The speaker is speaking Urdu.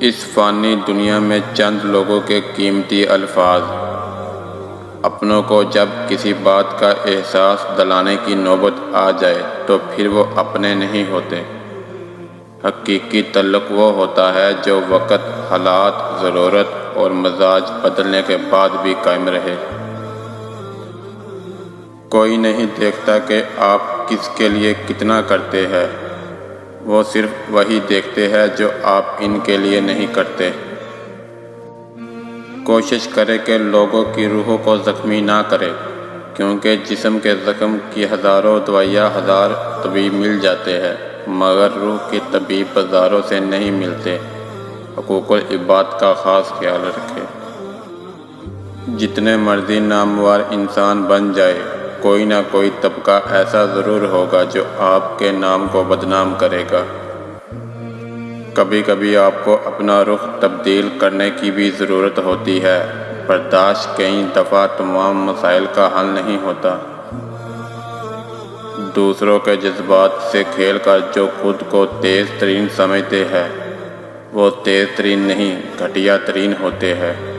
اس فانی دنیا میں چند لوگوں کے قیمتی الفاظ، اپنوں کو جب کسی بات کا احساس دلانے کی نوبت آ جائے تو پھر وہ اپنے نہیں ہوتے۔ حقیقی تعلق وہ ہوتا ہے جو وقت، حالات، ضرورت اور مزاج بدلنے کے بعد بھی قائم رہے۔ کوئی نہیں دیکھتا کہ آپ کس کے لیے کتنا کرتے ہیں، وہ صرف وہی دیکھتے ہیں جو آپ ان کے لیے نہیں کرتے۔ کوشش کرے کہ لوگوں کی روحوں کو زخمی نہ کرے، کیونکہ جسم کے زخم کی ہزاروں دوائیاں ہزار طبیب مل جاتے ہیں، مگر روح کے طبیب بازاروں سے نہیں ملتے۔ حقوق العباد کا خاص خیال رکھے۔ جتنے مرضی نامور انسان بن جائے، کوئی نہ کوئی طبقہ ایسا ضرور ہوگا جو آپ کے نام کو بدنام کرے گا۔ کبھی کبھی آپ کو اپنا رخ تبدیل کرنے کی بھی ضرورت ہوتی ہے۔ برداشت کئی دفعہ تمام مسائل کا حل نہیں ہوتا۔ دوسروں کے جذبات سے کھیل کر جو خود کو تیز ترین سمجھتے ہیں، وہ تیز ترین نہیں، گھٹیا ترین ہوتے ہیں۔